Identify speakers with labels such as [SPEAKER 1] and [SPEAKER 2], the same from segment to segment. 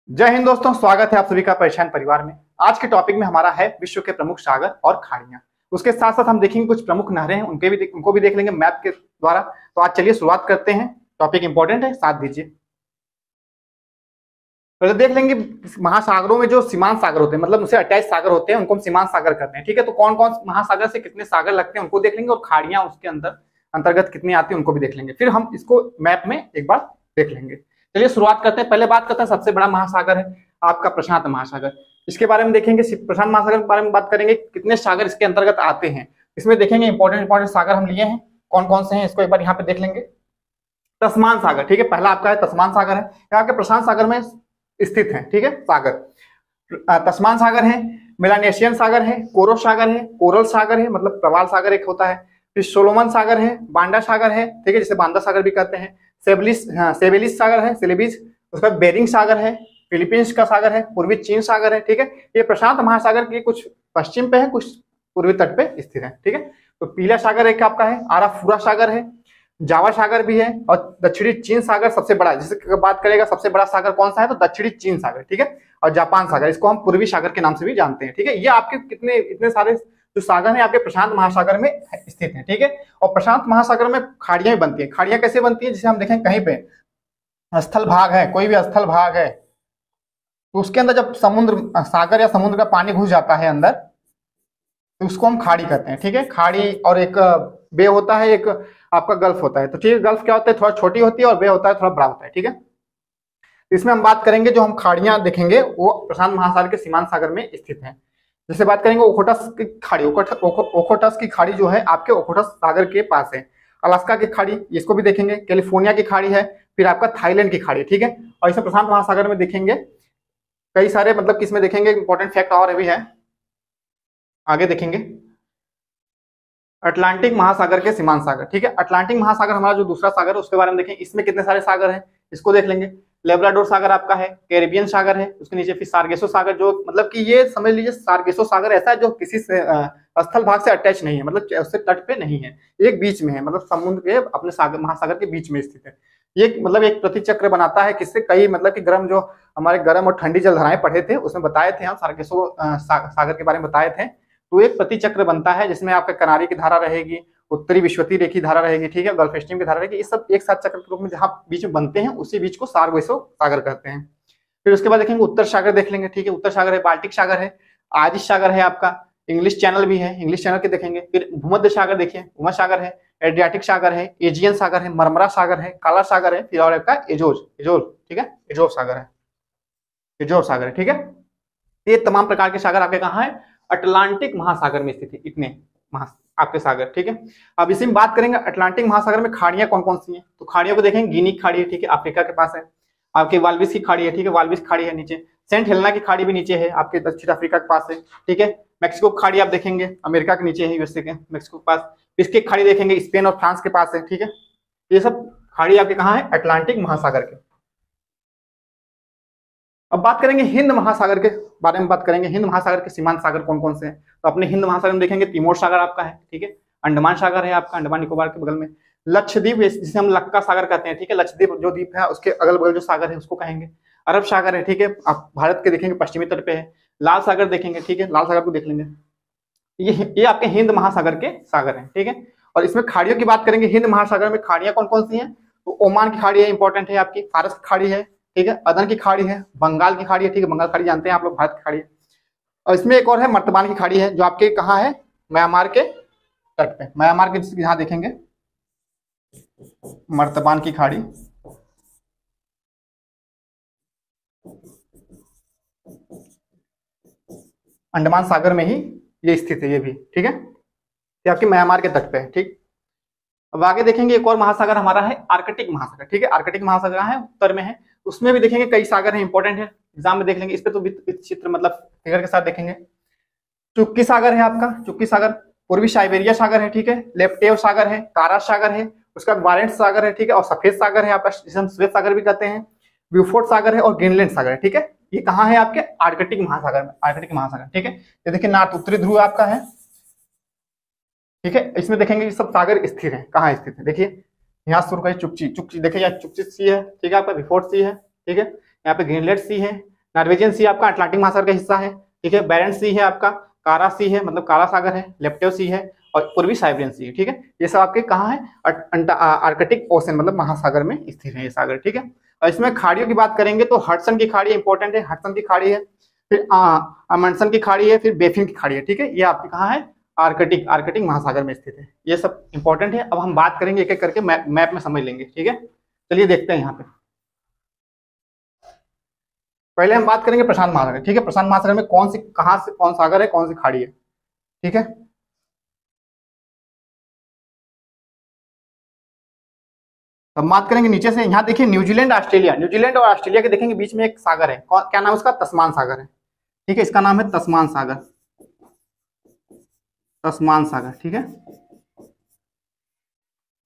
[SPEAKER 1] जय हिंद दोस्तों, स्वागत है आप सभी का परेशान परिवार में। आज के टॉपिक में हमारा है विश्व के प्रमुख सागर और खाड़ियां। उसके साथ साथ हम देखेंगे कुछ प्रमुख नहरें हैं, उनको भी देख लेंगे मैप के द्वारा। तो आज चलिए शुरुआत करते हैं। टॉपिक इंपॉर्टेंट है, साथ दीजिए। पहले देख लेंगे महासागरों में जो सीमांत सागर होते हैं, मतलब उनसे अटैच सागर होते हैं, उनको हम सीमांत सागर कहते हैं। ठीक है, तो कौन कौन महासागर से कितने सागर लगते हैं उनको देख लेंगे, और खाड़ियां उसके अंदर अंतर्गत कितनी आती है उनको भी देख लेंगे। फिर हम इसको मैप में एक बार देख लेंगे। चलिए शुरुआत करते हैं। पहले बात करते हैं, सबसे बड़ा महासागर है आपका प्रशांत महासागर। इसके बारे में देखेंगे, प्रशांत महासागर के बारे में बात करेंगे, कितने सागर इसके अंतर्गत आते हैं इसमें देखेंगे। इंपॉर्टेंट सागर हम लिए हैं, कौन कौन से हैं इसको एक बार यहाँ पे देख लेंगे। तस्मान सागर, ठीक है, पहला आपका है तस्मान सागर है, यहाँ के प्रशांत सागर में स्थित है। ठीक है, सागर तस्मान सागर है, मेलानेशियन सागर है, कोरो सागर है, कोरल सागर है, मतलब प्रवाल सागर एक होता है। फिर सोलोमन सागर है, बांडा सागर है, ठीक है, जिसे बांदा सागर भी कहते हैं। सेबेलिस सागर है, सेलेबिस। उसका बेरिंग सागर है, फिलीपींस का सागर है, पूर्वी चीन सागर है। ठीक है, ये प्रशांत महासागर के कुछ पश्चिम पे है, कुछ पूर्वी तट पे स्थित है। ठीक है, तो पीला सागर एक आपका है, आराफुरा सागर है, जावा सागर भी है, और दक्षिणी चीन सागर सबसे बड़ा है। जैसे बात करेगा सबसे बड़ा सागर कौन सा है, तो दक्षिणी चीन सागर। ठीक है, और जापान सागर, इसको हम पूर्वी सागर के नाम से भी जानते हैं। ठीक है, ये आपके कितने इतने सारे जो सागर हैं आपके प्रशांत महासागर में स्थित हैं। ठीक है, और प्रशांत महासागर में खाड़ियां भी बनती है। खाड़ियां कैसे बनती है, जैसे हम देखें कहीं पे स्थल भाग है, कोई भी स्थल भाग है, तो उसके अंदर जब समुद्र सागर या समुद्र का पानी घुस जाता है अंदर, तो उसको हम खाड़ी कहते हैं। ठीक है, खाड़ी, और एक बे होता है, एक आपका गल्फ होता है। तो ठीक है, गल्फ क्या होता है, थोड़ा छोटी होती है, और बे होता है थोड़ा बड़ा होता है। ठीक है, इसमें हम बात करेंगे, जो हम खाड़ियां देखेंगे वो प्रशांत महासागर के सीमांत सागर में स्थित है। जैसे बात करेंगे ओखोटस की खाड़ी, ओखोटस की खाड़ी जो है आपके ओखोटस सागर के पास है। अलास्का की खाड़ी, इसको भी देखेंगे। कैलिफोर्निया की खाड़ी है, फिर आपका थाईलैंड की खाड़ी। ठीक है, और इसमें प्रशांत महासागर में देखेंगे कई सारे, मतलब किसमें देखेंगे इंपॉर्टेंट फैक्ट और भी है, आगे देखेंगे। अटलांटिक महासागर के सीमांत सागर, ठीक है, अटलांटिक महासागर हमारा जो दूसरा सागर है उसके बारे में देखें। इसमें कितने सारे सागर हैं इसको देख लेंगे। लेब्राडोर सागर आपका है, कैरिबियन सागर है, उसके नीचे फिर सार्गेसो सागर, जो मतलब कि ये समझ लीजिए सार्गेसो सागर ऐसा है जो किसी से स्थल भाग से अटैच नहीं है, मतलब उससे तट पे नहीं है, एक बीच में है, मतलब समुद्र के अपने सागर महासागर के बीच में स्थित है। ये मतलब एक प्रतिचक्र बनाता है, किससे कई मतलब कि गर्म, जो हमारे गर्म और ठंडी जलधाराएं पढ़े थे उसमें बताए थे हम, सार्गेसो सागर के बारे में बताए थे। तो एक प्रतिचक्र बनता है जिसमें आपका कनारी की धारा रहेगी, उत्तरी विश्वती रेखी धारा रहेगी, ठीक है, गल्फ स्ट्रीम की धारा रहेगी। ये सब एक साथ चक्र के रूप में जहां बीच में बनते हैं उसी बीच को सार्गेसो सागर कहते हैं। फिर उसके बाद देखेंगे उत्तर सागर देख लेंगे। ठीक है, उत्तर सागर है, बाल्टिक सागर है, आरिश सागर है आपका, इंग्लिश चैनल भी है, इंग्लिश चैनल के देखेंगे। फिर भूमध्य सागर देखिए, भूमध्य सागर है, एड्रियाटिक सागर है, एजियन सागर है, मरमरा सागर है, काला सागर है, फिर और आपका एजोल, ठीक है, एजोर सागर है, एजोर सागर है। ठीक है, ये तमाम प्रकार के सागर आपके कहाँ है, अटलांटिक महासागर में स्थित है, इतने आपके सागर। ठीक है, अब इसी में बात करेंगे अटलांटिक महासागर में खाड़ियां कौन कौन सी हैं। तो खाड़ियों को देखेंगे, गिनी खाड़ी है, ठीक है, अफ्रीका के पास है। आपके वाल्विस की खाड़ी है, ठीक है, वाल्विस खाड़ी है नीचे। सेंट हेलेना की खाड़ी भी नीचे है, आपके दक्षिण अफ्रीका के पास है। ठीक है, मैक्सिको की खाड़ी आप देखेंगे, अमेरिका के नीचे है, यूएसए के, मैक्सिको के पास। इसकी खाड़ी देखेंगे, स्पेन और फ्रांस के पास है। ठीक है, ये सब खाड़ी आपके कहाँ है, अटलांटिक महासागर के। अब बात करेंगे हिंद महासागर के बारे में, बात करेंगे हिंद महासागर के सीमांत सागर कौन कौन से हैं। तो अपने हिंद महासागर में देखेंगे तिमोर सागर आपका है, ठीक है, अंडमान सागर है आपका, अंडमान निकोबार के बगल में। लक्षद्वीप जिसे हम लक्का सागर कहते हैं, ठीक है, लक्षद्वीप जो द्वीप है उसके अगल बगल जो सागर है उसको कहेंगे। अरब सागर है, ठीक है, आप भारत के देखेंगे पश्चिमी तट पे है। लाल सागर देखेंगे, ठीक है, लाल सागर को देख लेंगे। ये आपके हिंद महासागर के सागर हैं। ठीक है, और इसमें खाड़ियों की बात करेंगे, हिंद महासागर में खाड़ियां कौन कौन सी हैं। तो ओमान की खाड़ी है, इंपॉर्टेंट है आपकी, फारस की खाड़ी है, ठीक है, अदन की खाड़ी है, बंगाल की खाड़ी है, ठीक है, बंगाल खाड़ी जानते हैं आप लोग, भारत की खाड़ी है। और इसमें एक और है मर्तबान की खाड़ी है, जो आपके कहाँ है, म्यांमार के तट पे, म्यांमार के यहाँ देखेंगे मर्तबान की खाड़ी। अंडमान सागर में ही ये स्थित है, ये भी, ठीक है, ये आपके म्यांमार के तट पे है। ठीक, अब आगे देखेंगे एक और महासागर हमारा है आर्कटिक महासागर। ठीक है, आर्कटिक महासागर है, उत्तर में है, उसमें भी देखेंगे कई सागर हैं, इंपॉर्टेंट है, एग्जाम में देख लेंगे। इस पे तो चित्र मतलब फिगर के साथ देखेंगे। चुक्की सागर है आपका, चुक्की सागर, पूर्वी साइबेरिया सागर है, ठीक है, लेप्टेव सागर है, कारा सागर है, उसका बारेंट सागर है, ठीक है, और सफेद सागर है आपका, जिसे हम श्वेत सागर भी कहते हैं, ब्यूफोर्ड सागर है, और ग्रीनलैंड सागर है। ठीक है, ये कहाँ है आपके आर्कटिक महासागर में, आर्कटिक महासागर। ठीक है, ये देखिए नॉर्थ उत्तरी ध्रुव आपका है। ठीक है, इसमें देखेंगे ये सब सागर स्थिर है, कहाँ स्थित है, देखिए यहाँ शुरू का चुक्ची, चुक्ची देखिए, यहाँ चुक्ची सी है, ठीक है, आपका ब्यूफोर्ड सी है, ठीक है, यहाँ पे ग्रीनलैंड सी है, नॉर्वेजियन सी आपका अटलांटिक महासागर का हिस्सा है, ठीक है। बैरेंट्स सी है आपका, कारा सी है मतलब काला सागर है, लेप्टेव सी है और पूर्वी साइबेरियन सी है, ठीक है। ये सब आपके कहाँ है, आर्कटिक ओशन मतलब महासागर में स्थित है ये सागर, ठीक है। और इसमें खाड़ियों की बात करेंगे तो हडसन की खाड़ी इंपॉर्टेंट है, हडसन की खाड़ी है, फिर अमंडसन की खाड़ी है, फिर बेफिन की खाड़ी है, ठीक है। ये आपकी कहाँ है, आर्कटिक महासागर में स्थित है। ये सब इंपॉर्टेंट है। अब हम बात करेंगे एक एक करके, मैप में समझ लेंगे, ठीक है। चलिए देखते हैं यहाँ पे। पहले हम बात करेंगे प्रशांत महासागर, ठीक है। प्रशांत महासागर में कौन सी, कहाँ से कौन सागर है, कौन सी खाड़ी है, ठीक है। तो हम बात करेंगे नीचे से। यहाँ देखिए न्यूजीलैंड ऑस्ट्रेलिया, न्यूजीलैंड और ऑस्ट्रेलिया के देखेंगे बीच में एक सागर है, क्या नाम है उसका, तस्मान सागर है, ठीक है। इसका नाम है तस्मान सागर, तस्मान सागर, ठीक है।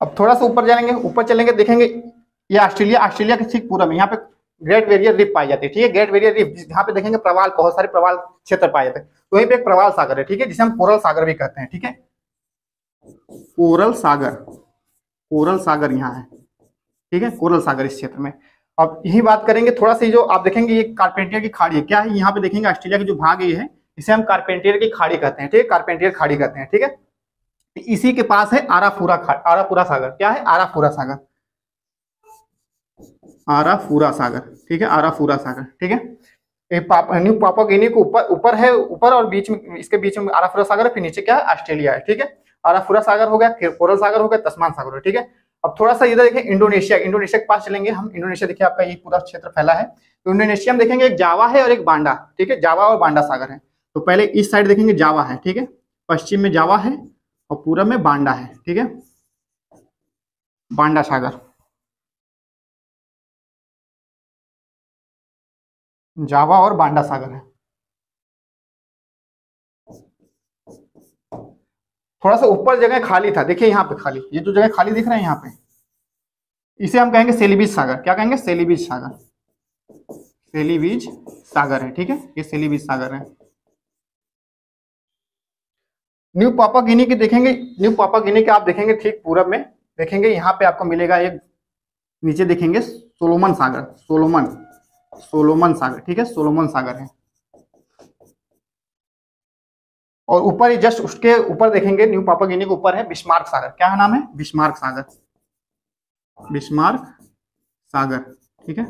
[SPEAKER 1] अब थोड़ा सा ऊपर जाएंगे, ऊपर चलेंगे, देखेंगे ये ऑस्ट्रेलिया के ठीक पूर्व में यहाँ पे ग्रेट बैरियर रीफ पाई जाती है, ठीक है। ग्रेट बैरियर रीफ यहाँ पे देखेंगे प्रवाल, बहुत सारे प्रवाल क्षेत्र पाए जाते हैं, तो वहीं पे एक प्रवाल सागर है, ठीक है, जिसे हम कोरल सागर भी कहते हैं, ठीक है। कोरल सागर, कोरल सागर यहाँ है, ठीक है, कोरल सागर इस क्षेत्र में। अब यही बात करेंगे थोड़ा सा, जो आप देखेंगे ये कारपेंटियर की खाड़ी है, क्या है यहाँ पे देखेंगे ऑस्ट्रेलिया की जो भाग ये है, इसे हम कारपेंटियर की खाड़ी कहते हैं, ठीक है, कारपेंटियर खाड़ी कहते हैं, ठीक है। इसी के पास है आराफूरा सागर, क्या है, आराफूरा सागर, आराफूरा सागर, ठीक है, आराफूरा सागर, ठीक है। न्यू पापुआ गिनी को ऊपर है, ऊपर और बीच में, इसके बीच में आराफूरा सागर है, फिर नीचे क्या है, ऑस्ट्रेलिया है, ठीक है। आराफूरा सागर हो गया, कोरल सागर हो गया, तस्मान सागर हो गया, ठीक है। अब थोड़ा सा इधर देखें, इंडोनेशिया के पास चलेंगे हम। इंडोनेशिया देखिए आपका ये पूरा क्षेत्र फैला है, तो इंडोनेशिया में देखेंगे एक जावा है और एक बांडा, ठीक है, जावा और बांडा सागर है। तो पहले इस साइड देखेंगे जावा है, ठीक है, पश्चिम में जावा है और पूरब में बांडा है, ठीक है, बांडा सागर, जावा और बांडा सागर है। थोड़ा सा ऊपर जगह खाली था, देखिए यहाँ पे खाली, ये जो जगह खाली दिख रहा है यहाँ पे, इसे हम कहेंगे सेलीबीज सागर, क्या कहेंगे, सेलीबीज सागर, सेलीबीज सागर है, ठीक है, ये सेलीबीज सागर है। न्यू पापुआ गिनी के देखेंगे, न्यू पापुआ गिनी के आप देखेंगे ठीक पूरब में देखेंगे, यहाँ पे आपको मिलेगा एक, नीचे देखेंगे सोलोमन सागर, सोलोमन सागर, ठीक है, सोलोमन सागर है। और ऊपर ही जस्ट उसके ऊपर देखेंगे, न्यू पापुआ गिनी के ऊपर है बिस्मार्क सागर, क्या नाम है, बिस्मार्क सागर, बिस्मार्क सागर, ठीक है।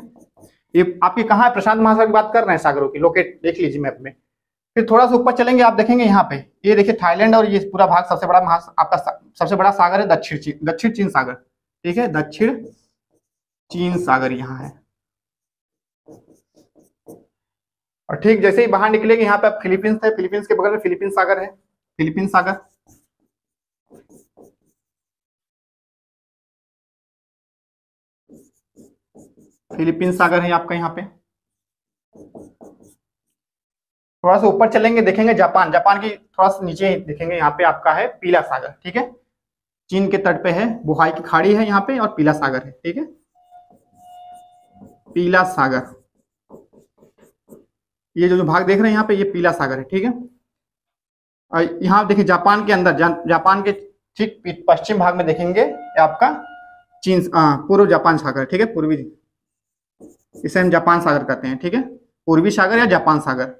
[SPEAKER 1] ये आपकी कहाँ है, प्रशांत महासागर की बात कर रहे हैं सागरों की, लोकेट देख लीजिए मैप में। फिर थोड़ा सा ऊपर चलेंगे, आप देखेंगे यहाँ पे, ये देखिए थाईलैंड और ये पूरा भाग सबसे बड़ा आपका सबसे बड़ा सागर है दक्षिण चीन सागर, ठीक है, दक्षिण चीन सागर यहाँ है। और ठीक जैसे ही बाहर निकलेंगे यहाँ पे आप फिलीपींस है, फिलीपींस के बगल में फिलीपींस सागर है, फिलीपींस सागर, फिलीपींस सागर है आपका यहाँ पे। थोड़ा सा ऊपर चलेंगे, देखेंगे जापान की थोड़ा सा नीचे देखेंगे, यहाँ पे आपका है पीला सागर, ठीक है, चीन के तट पे है, बुहाई की खाड़ी है यहाँ पे और पीला सागर है, ठीक है, पीला सागर, ये जो भाग देख रहे हैं यहाँ पे, ये पीला सागर है, ठीक है। और यहाँ देखिए जापान के अंदर, जापान के ठीक पश्चिम भाग में देखेंगे आपका चीन, पूर्व जापान सागर, ठीक है, पूर्वी, इसे हम जापान सागर कहते हैं, ठीक है, पूर्वी सागर या जापान सागर,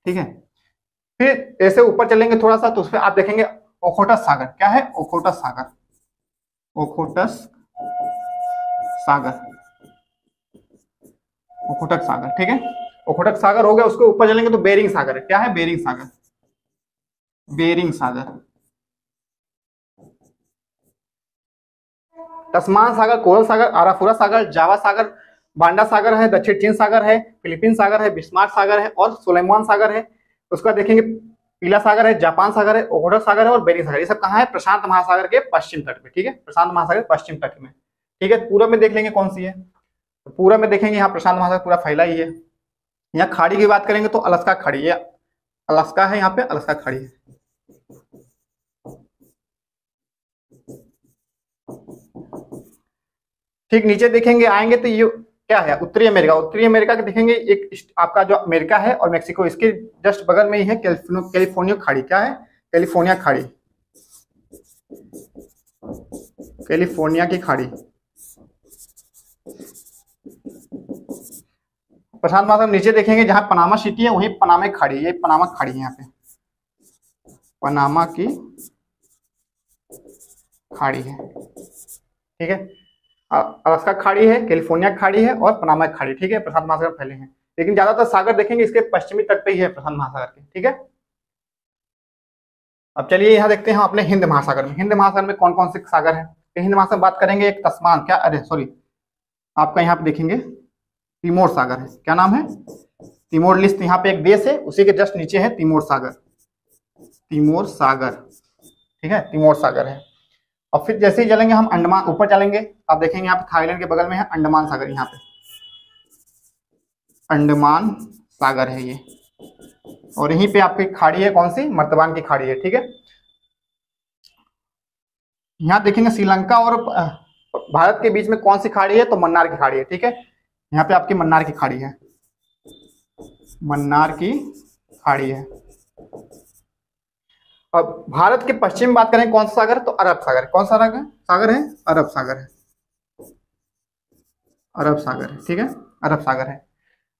[SPEAKER 1] ठीक है। फिर ऐसे ऊपर चलेंगे थोड़ा सा, तो उसमें आप देखेंगे ओखोटस सागर, क्या है, ओखोटस सागर, ओखोटस सागर, ओखोटक सागर, ठीक है, ओखोटक सागर हो गया। उसके ऊपर चलेंगे तो बेरिंग सागर है, क्या है, बेरिंग सागर, बेरिंग सागर, तस्मान सागर, कोरल सागर, आराफूरा सागर, जावा सागर, बांडा सागर है, दक्षिण चीन सागर है, फिलीपीन सागर है, बिस्मार्क सागर है और सोलेमान सागर है। उसका देखेंगे पीला सागर है, जापान सागर है, ओखोटक सागर है और बेरिंग सागर, ये सब कहाँ है, प्रशांत महासागर के पश्चिम तट में, ठीक है, प्रशांत महासागर पश्चिम तट में, ठीक है। पूरब में देख लेंगे कौन सी है, तो पूरब में देखेंगे यहाँ प्रशांत महासागर पूरा फैला ही है। यहाँ खाड़ी की बात करेंगे तो अलास्का खाड़ी, ये अलास्का है, यहाँ पे अलास्का खाड़ी है। ठीक नीचे देखेंगे आएंगे तो ये क्या है, उत्तरी अमेरिका के देखेंगे, एक आपका जो अमेरिका है और मेक्सिको, इसके जस्ट बगल में ही है कैलिफोर्निया खाड़ी, क्या है, कैलिफोर्निया खाड़ी, कैलिफोर्निया की खाड़ी, प्रशांत महासागर नीचे देखेंगे जहां पनामा सिटी है वहीं पनामा की खाड़ी है, ये पनामा की खाड़ी है, यहाँ पे पनामा की खाड़ी है, ठीक है। अलास्का खाड़ी है, कैलिफोर्निया की खाड़ी है और पनामा की खाड़ी, ठीक है, प्रशांत महासागर फैले हैं। लेकिन ज्यादातर सागर देखेंगे इसके पश्चिमी तट पे ही है प्रशांत महासागर के, ठीक है। अब चलिए यहाँ देखते हैं हम अपने हिंद महासागर में। हिंद महासागर में कौन कौन से सागर हैं? तो हिंद महासागर बात करेंगे, एक तस्मान, क्या, अरे सॉरी, आपका यहाँ पे देखेंगे तिमोर सागर है। क्या नाम है? तिमोर लिस्ट, यहाँ पे एक देश है, उसी के जस्ट नीचे है तिमोर सागर, तिमोर सागर, ठीक है, तिमोर सागर है। और फिर जैसे ही चलेंगे हम अंडमान, ऊपर चलेंगे, आप देखेंगे यहाँ पे थाईलैंड के बगल में है अंडमान सागर, यहाँ पे अंडमान सागर है ये। और यहीं पे आपकी खाड़ी है, कौन सी? मर्तबान की खाड़ी है, ठीक है। यहाँ देखेंगे श्रीलंका और भारत के बीच में कौन सी खाड़ी है? तो मन्नार की खाड़ी है, ठीक है। यहाँ पे आपकी मन्नार की खाड़ी है, मन्नार की खाड़ी है। और भारत के पश्चिम में बात करें कौन सा सागर? तो अरब सागर। कौन सा सागर है? अरब सागर है, अरब सागर है, ठीक है, अरब सागर है।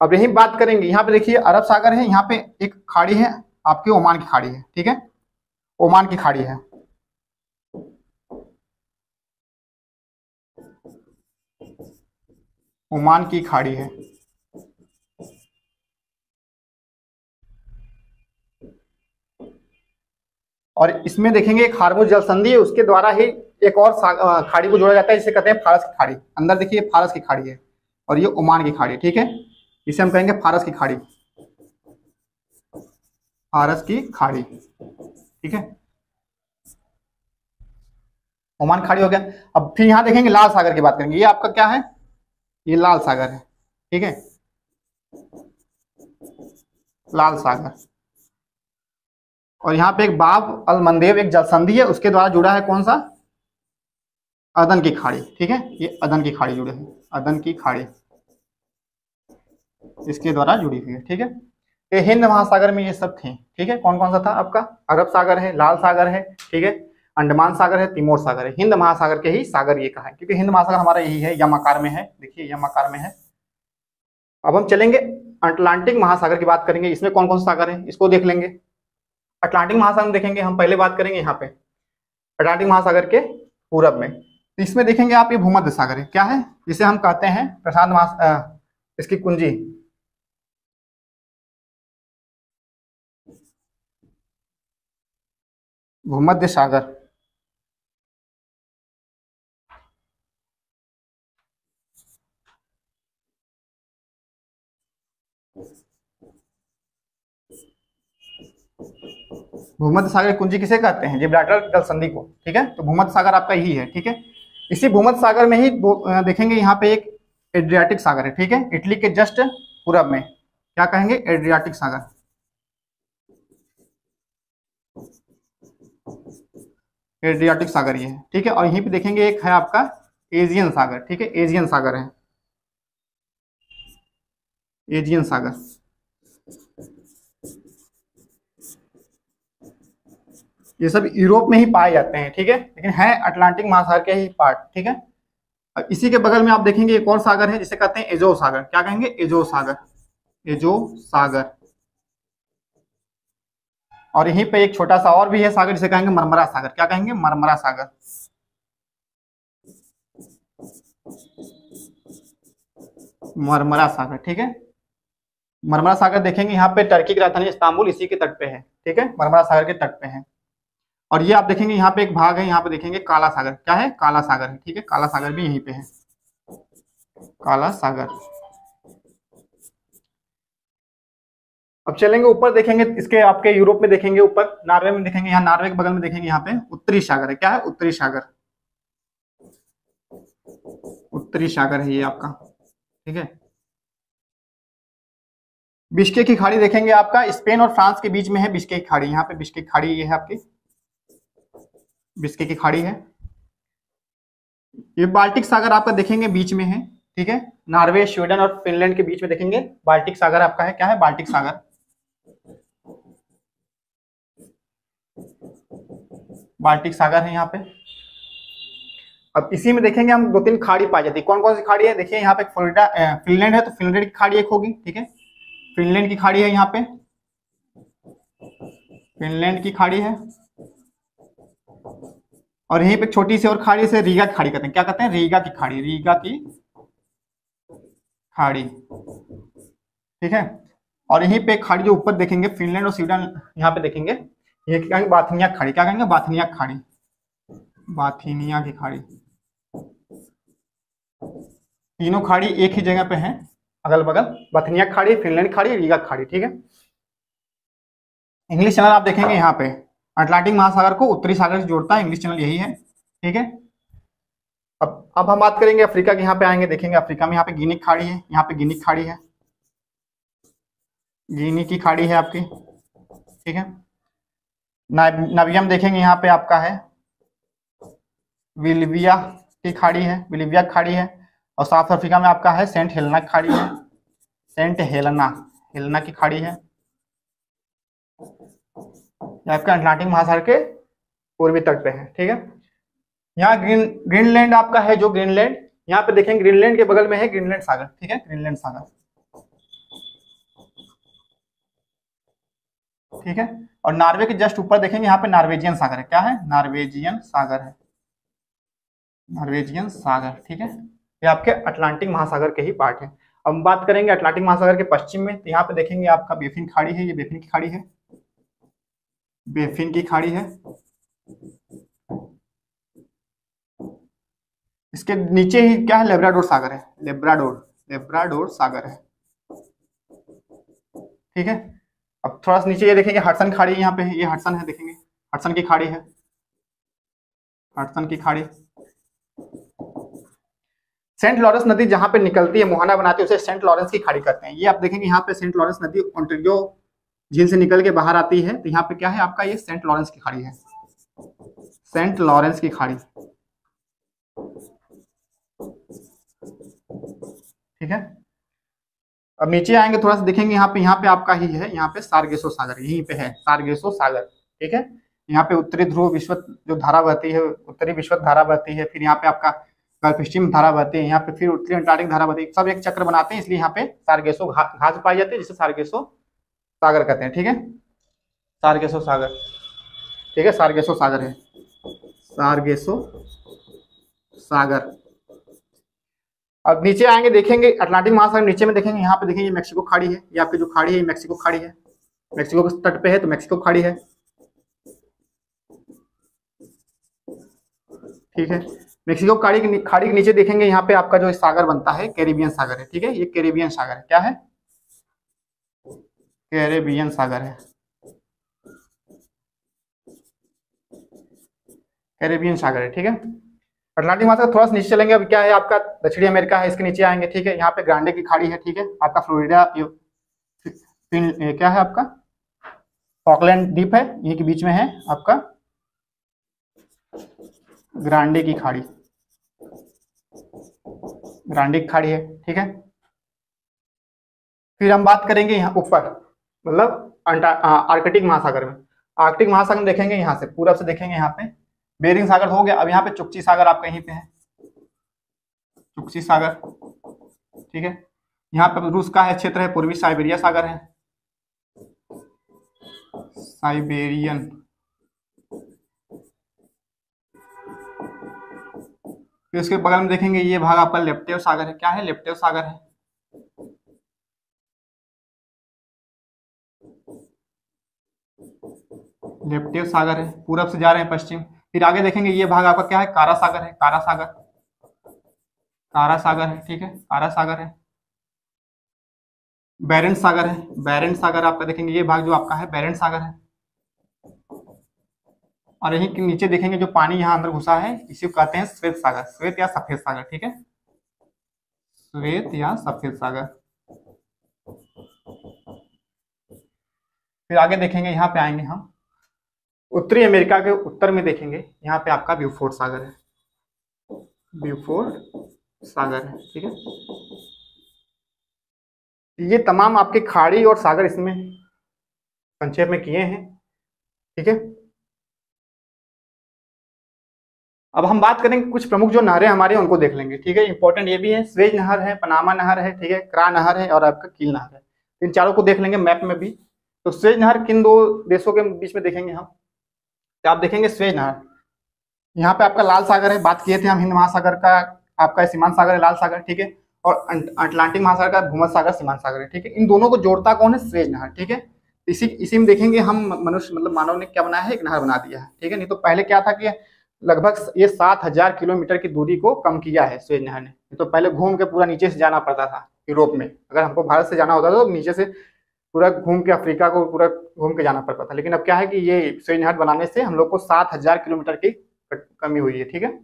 [SPEAKER 1] अब यही बात करेंगे, यहाँ पे देखिए अरब सागर है, यहाँ पे एक खाड़ी है आपकी ओमान की खाड़ी है, ठीक है, ओमान की खाड़ी है। ओमान की खाड़ी है। और इसमें देखेंगे एक हार्मुज जल संधि है, उसके द्वारा ही एक और खाड़ी को जोड़ा जाता है, जिसे कहते हैं फारस की खाड़ी। अंदर देखिए फारस की खाड़ी है और ये ओमान की खाड़ी, ठीक है, इसे हम कहेंगे फारस की खाड़ी, फारस की खाड़ी, ठीक है, ओमान खाड़ी हो गया। अब फिर यहाँ देखेंगे लाल सागर की बात करेंगे, ये आपका क्या है? ये लाल सागर है, ठीक है, लाल सागर। और यहाँ पे एक बाब अल मंदेब एक जलसंधि है, उसके द्वारा जुड़ा है कौन सा? अदन की खाड़ी, ठीक है, ये अदन की खाड़ी जुड़े हैं, अदन की खाड़ी इसके द्वारा जुड़ी हुई है, ठीक है। ये हिंद महासागर में ये सब थे, ठीक है। कौन कौन सा था आपका? अरब सागर है, लाल सागर है, ठीक है, अंडमान सागर है, तिमोर सागर है। हिंद महासागर के ही सागर ये कहा है, क्योंकि हिंद महासागर हमारा यही है, यम आकार में है, देखिए यम आकार में है। अब हम चलेंगे अटलांटिक महासागर की बात करेंगे, इसमें कौन कौन सा सागर है इसको देख लेंगे। अटलांटिक महासागर में देखेंगे हम, पहले बात करेंगे यहाँ पे अटलांटिक महासागर के पूरब में, तो इसमें देखेंगे आप ये भूमध्य सागर है, क्या है? जिसे हम कहते हैं प्रशांत इसकी कुंजी, भूमध्य सागर। भूमध्य सागर की कुंजी किसे कहते हैं? जिब्राल्टर जल संधि को, ठीक है। तो भूमध्य सागर आपका यही है, ठीक है। इसी भूमध्य सागर में ही देखेंगे यहाँ पे एक एड्रियाटिक सागर है, ठीक है, इटली के जस्ट पूरब में, क्या कहेंगे? एड्रियाटिक सागर, एड्रियाटिक सागर ये है, ठीक है। और यहीं पे देखेंगे एक है आपका एजियन सागर, ठीक है, एजियन सागर है, एजियन सागर। ये सब यूरोप में ही पाए जाते हैं, ठीक है, लेकिन है अटलांटिक महासागर के ही पार्ट, ठीक है। इसी के बगल में आप देखेंगे एक और सागर है जिसे कहते हैं एजो सागर, क्या कहेंगे? एजो सागर, एजो सागर। और यहीं पे एक छोटा सा और भी है सागर जिसे कहेंगे मरमरा सागर, क्या कहेंगे? मरमरा सागर, मरमरा सागर, ठीक है। मरमरा सागर देखेंगे यहाँ पे टर्की की राजधानी इस्तांबुल इसी के तट पे है, ठीक है, मरमरा सागर के तट पे है। और ये आप देखेंगे यहाँ पे एक भाग है, यहाँ पे देखेंगे काला सागर, क्या है? काला सागर है, ठीक है, काला सागर भी यहीं पे है, काला सागर। अब चलेंगे ऊपर, देखेंगे इसके आपके यूरोप में देखेंगे ऊपर नॉर्वे में देखेंगे, यहाँ नॉर्वे के बगल में देखेंगे यहाँ पे उत्तरी सागर है, क्या है? उत्तरी सागर, उत्तरी सागर है ये आपका, ठीक है। बिश्के की खाड़ी देखेंगे आपका स्पेन और फ्रांस के बीच में है, बिश्के की खाड़ी, यहाँ पे बिश्के की खाड़ी ये है आपकी, बिश्के की खाड़ी है। ये बाल्टिक सागर आपका देखेंगे बीच में है, ठीक है, नॉर्वे, स्वीडन और फिनलैंड के बीच में देखेंगे बाल्टिक सागर आपका है, क्या है? बाल्टिक सागर, बाल्टिक सागर है यहाँ पे। अब इसी में देखेंगे हम दो तीन खाड़ी पाई जाती है। कौन कौन सी खाड़ी है? देखिए यहाँ पे फ्लोरिडा फिनलैंड है, तो फिनलैंड की खाड़ी एक होगी, ठीक है, फिनलैंड की खाड़ी है यहाँ पे, फिनलैंड की खाड़ी है। और यहीं पे छोटी सी और खाड़ी से रीगा की खाड़ी कहते हैं। क्या कहते हैं? रीगा की खाड़ी, रीगा की खाड़ी, ठीक है। और यहीं पे खाड़ी जो ऊपर देखेंगे फिनलैंड और स्वीडन, यहाँ पे देखेंगे ये क्या कहेंगे? बाथनिया खाड़ी। क्या कहेंगे? बाथनिया खाड़ी, बाथिनिया की खाड़ी। तीनों खाड़ी एक ही जगह पे हैं, अगल बगल, बाथनिया खाड़ी, फिनलैंड खाड़ी, रीगा खाड़ी, ठीक है। इंग्लिश चैनल आप देखेंगे यहाँ पे अटलांटिक महासागर को उत्तरी सागर से जोड़ता है, इंग्लिश चैनल यही है, ठीक है। अब हम बात करेंगे अफ्रीका की। यहाँ पे आएंगे, देखेंगे अफ्रीका में यहाँ पे गिनी खाड़ी है, यहाँ पे गिनी खाड़ी है, गिनी की खाड़ी है आपकी, ठीक है। नाबियम देखेंगे यहाँ पे आपका है, विल्विया की खाड़ी है, विल्विया खाड़ी है। और साउथ अफ्रीका में आपका है सेंट हेलेना की खाड़ी है, सेंट हेलेना, हेलेना की खाड़ी है। ये आपका अटलांटिक महासागर के पूर्वी तट पे है, ठीक है। यहाँ ग्रीनलैंड आपका है, जो ग्रीनलैंड, यहाँ पे देखेंगे ग्रीनलैंड के बगल में है ग्रीनलैंड सागर, ठीक है, ग्रीनलैंड सागर, ठीक है। और नॉर्वे के जस्ट ऊपर देखेंगे यहाँ पे नॉर्वेजियन सागर है। क्या है? नॉर्वेजियन सागर है, नॉर्वेजियन सागर, ठीक है। ये आपके अटलांटिक महासागर के ही पार्ट है। अब हम बात करेंगे अटलांटिक महासागर के पश्चिम में, तो यहाँ पे देखेंगे आपका बेफिन खाड़ी है, ये बेफिन की खाड़ी है, बेफिन की खाड़ी है। इसके नीचे ही क्या है? लेब्राडोर सागर है, लेब्राडोर, लेब्राडोर सागर है, ठीक है। अब थोड़ा सा नीचे ये देखेंगे हडसन खाड़ी यहाँ पे है, ये हडसन है, देखेंगे हडसन की खाड़ी है, हडसन की खाड़ी। सेंट लॉरेंस नदी जहां पे निकलती है, मुहाना बनाती है, उसे सेंट लॉरेंस की खाड़ी कहते हैं। ये आप देखेंगे यहाँ पे सेंट लॉरेंस नदी ओंटारियो झील से निकल के बाहर आती है, तो यहाँ पे क्या है आपका? ये सेंट लॉरेंस की खाड़ी है, सेंट लॉरेंस की खाड़ी, ठीक है। अब नीचे आएंगे थोड़ा सा देखेंगे यहाँ पे आपका ही है, यहाँ पे सारगेसो सागर, यहीं पे है सारगेसो सागर, ठीक है। यहाँ पे उत्तरी ध्रुव विश्वत जो धारा बहती है, उत्तरी विश्वत धारा बहती है, फिर यहाँ पे आपका गल्फ स्ट्रीम धारा बहती है, यहाँ पे फिर उत्तरी अंटार्कटिक धारा बहती है, सब एक चक्र बनाते हैं, इसलिए यहाँ पे सारगेसो घास पाई जाती है, जिसे सारगेसो सागर कहते हैं, ठीक है, सारगेसो सागर, ठीक है, सारगेसो सागर है, सारगेसो सागर। अब नीचे आएंगे देखेंगे अटलांटिक महासागर नीचे में देखेंगे, यहाँ पे देखेंगे मेक्सिको खाड़ी है, ये आपकी जो खाड़ी है ये मेक्सिको खाड़ी है, मेक्सिको के तट पे है तो मेक्सिको खाड़ी है, ठीक है। मेक्सिको खाड़ी के नीचे देखेंगे यहाँ पे आपका जो सागर बनता है कैरिबियन सागर है, ठीक है, ये कैरिबियन सागर है। क्या है? कैरिबियन सागर है, कैरिबियन सागर है, ठीक है। अटलांटिक महासागर थोड़ा सा नीचे चलेंगे, अब क्या है आपका दक्षिणी अमेरिका है, इसके नीचे आएंगे, ठीक है। यहाँ पे ग्रांडे की खाड़ी है, ठीक है, आपका फ्लोरिडा क्या है आपका फॉकलैंड द्वीप है, ये के बीच में है आपका ग्रांडे की खाड़ी, ग्रांडे की खाड़ी है, ठीक है। फिर हम बात करेंगे यहाँ ऊपर, मतलब आर्कटिक महासागर में, आर्कटिक महासागर में देखेंगे यहाँ से पूरब से देखेंगे, यहाँ पे बेरिंग सागर हो गया। अब यहाँ पे चुक्ची सागर आपका यहीं पे है, चुक्ची सागर, ठीक है। यहाँ पे रूस का है क्षेत्र है, पूर्वी साइबेरिया सागर है, साइबेरियन, फिर उसके बगल में देखेंगे ये भाग आपका लेप्टेव सागर है। क्या है? लेप्टेव सागर है, लेप्टेव सागर है, पूरब से जा रहे हैं पश्चिम। फिर आगे देखेंगे ये भाग आपका क्या है? कारा सागर है, कारा सागर, कारा सागर है, ठीक है, कारा सागर है। बैरेंट सागर है, बैरेंट सागर आपका देखेंगे ये भाग जो आपका है बैरेंट सागर है। और यहीं के नीचे देखेंगे जो पानी यहाँ अंदर घुसा है, इसी को कहते हैं श्वेत सागर, श्वेत या सफेद सागर, ठीक है, श्वेत या सफेद सागर। फिर आगे देखेंगे यहाँ पे आएंगे हम उत्तरी अमेरिका के उत्तर में देखेंगे, यहाँ पे आपका ब्यूफोर्ट सागर है, ब्यूफोर्ट सागर है, ठीक है। ये तमाम आपके खाड़ी और सागर इसमें संक्षेप में किए हैं, ठीक है। अब हम बात करेंगे कुछ प्रमुख जो नहरें हमारे उनको देख लेंगे, ठीक है। इंपॉर्टेंट ये भी है, स्वेज नहर है, पनामा नहर है, ठीक है, क्रा नहर है और आपका कील नहर है। इन चारों को देख लेंगे मैप में भी। तो स्वेज नहर किन दो देशों के बीच में देखेंगे हम, तो आप देखेंगे स्वेज नहर, यहाँ पे आपका लाल सागर है, बात किए थे हम हिंद महासागर का, आपका सीमांत सागर है लाल सागर, ठीक है, और अटलांटिक महासागर का भूमध्य सागर सीमांत सागर है, ठीक है। इन दोनों को जोड़ता कौन है, स्वेज नहर, ठीक है। इसी में देखेंगे हम मनुष्य मतलब मानव ने क्या बनाया है, एक नहर बना दिया है, ठीक है। नहीं तो पहले क्या था कि लगभग ये 7,000 किलोमीटर की दूरी को कम किया है स्वेज नहर ने। तो पहले घूम के पूरा नीचे से जाना पड़ता था यूरोप में, अगर हमको भारत से जाना होता था तो नीचे से पूरा घूम के अफ्रीका को पूरा घूम के जाना पड़ता था। लेकिन अब क्या है कि ये स्वेज नहर बनाने से हम लोग को 7,000 किलोमीटर की कमी हुई है, ठीक है।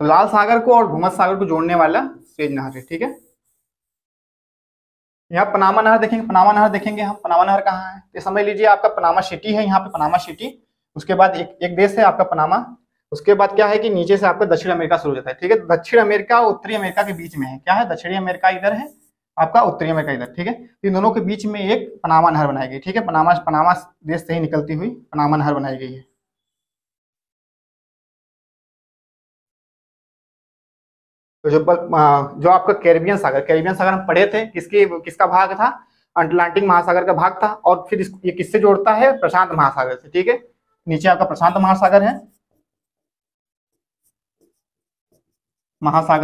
[SPEAKER 1] तो लाल सागर को और भूमध्य सागर को जोड़ने वाला स्वेज नहर है, ठीक है। यहाँ पनामा नहर देखेंगे, पनामा नहर देखेंगे हम, पनामा नहर कहाँ है, तो समझ लीजिए आपका पनामा सिटी है, यहाँ पे पनामा सिटी, उसके बाद एक देश है आपका पनामा, उसके बाद क्या है कि नीचे से आपका दक्षिण अमेरिका शुरू हो जाता है, ठीक है। दक्षिण अमेरिका और उत्तरी अमेरिका के बीच में है, क्या है, दक्षिणी अमेरिका इधर है, आपका उत्तरी अमेरिका इधर, ठीक है। इन दोनों के बीच में एक पनामा नहर बनाई गई, ठीक है। पनामा देश से ही निकलती हुई पनामा नहर बनाई गई है। तो जो आपका कैरिबियन सागर हम पढ़े थे, किसका भाग था, अटलांटिक महासागर का भाग था, और फिर ये किससे जोड़ता है, प्रशांत महासागर से, ठीक है। नीचे आपका प्रशांत महासागर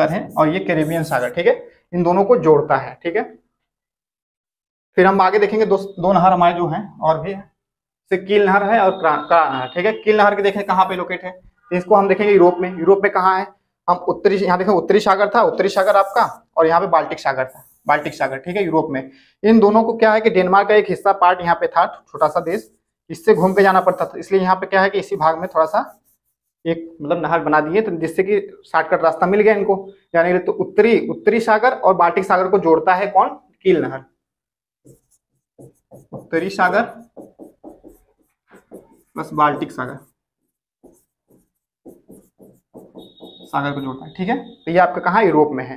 [SPEAKER 1] है और ये कैरिबियन सागर, ठीक है, इन दोनों को जोड़ता है, ठीक है। फिर हम आगे देखेंगे दो नहर हमारे जो हैं और भी है, कील नहर है और क्रा नहर, ठीक है। कील नहर के देखें कहाँ पे लोकेट है, इसको हम देखेंगे यूरोप में कहाँ है, हम उत्तरी, यहाँ देखें उत्तरी सागर था, उत्तरी सागर आपका, और यहाँ पे बाल्टिक सागर था, बाल्टिक सागर, ठीक है, यूरोप में। इन दोनों को क्या है कि डेनमार्क का एक हिस्सा पार्ट यहाँ पे था, छोटा सा देश, इससे घूम के जाना पड़ता था, इसलिए यहाँ पे क्या है कि इसी भाग में थोड़ा सा एक मतलब नहर बना दिए, तो जिससे कि शॉर्टकट रास्ता मिल गया इनको जाने के लिए। तो उत्तरी सागर और बाल्टिक सागर को जोड़ता है कौन, कील नहर, उत्तरी सागर प्लस बाल्टिक सागर को जोड़ता है, ठीक है। तो ये आपका कहाँ, यूरोप में है।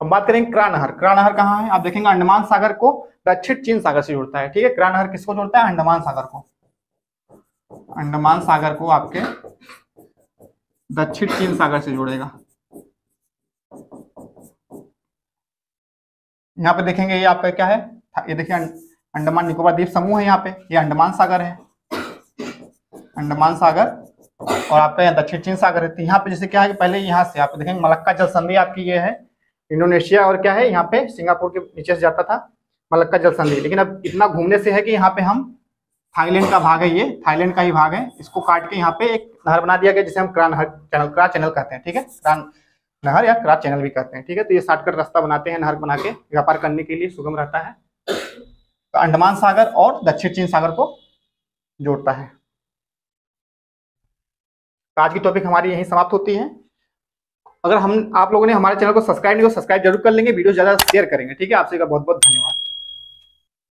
[SPEAKER 1] हम बात करेंगे क्रा नहर कहाँ है, आप देखेंगे अंडमान सागर को दक्षिण चीन सागर से जोड़ता है, ठीक है। क्रा नहर किसको जोड़ता है, अंडमान सागर को आपके दक्षिण चीन सागर से जोड़ेगा। यहाँ पे देखेंगे ये आपका क्या है, ये देखिए अंडमान निकोबार द्वीप समूह है, यहाँ पे ये अंडमान सागर है, अंडमान सागर, और आपका यहाँ दक्षिण चीन सागर है। तो यहाँ पे जैसे क्या है कि पहले यहाँ से आप देखेंगे मलक्का जल संधि आपकी ये है, इंडोनेशिया और क्या है यहाँ पे सिंगापुर के नीचे से जाता था मलक्का जल संधि। लेकिन अब इतना घूमने से है कि यहाँ पे हम थाईलैंड का भाग है, ये थाईलैंड का ही भाग है, इसको काट के यहाँ पे एक नहर बना दिया गया जिसे हम क्रा चैनल कहते हैं, ठीक है, क्रा नहर या क्रा चैनल भी कहते हैं, ठीक है। तो ये शॉर्टकट रास्ता बनाते हैं नहर बना के, व्यापार करने के लिए सुगम रहता है। तो अंडमान सागर और दक्षिण चीन सागर को जोड़ता है। तो आज की टॉपिक हमारी यहीं समाप्त होती है। अगर आप लोगों ने हमारे चैनल को सब्सक्राइब नहीं किया, सब्सक्राइब जरूर कर लेंगे, वीडियो ज्यादा शेयर करेंगे, ठीक है। आपसे का बहुत बहुत धन्यवाद।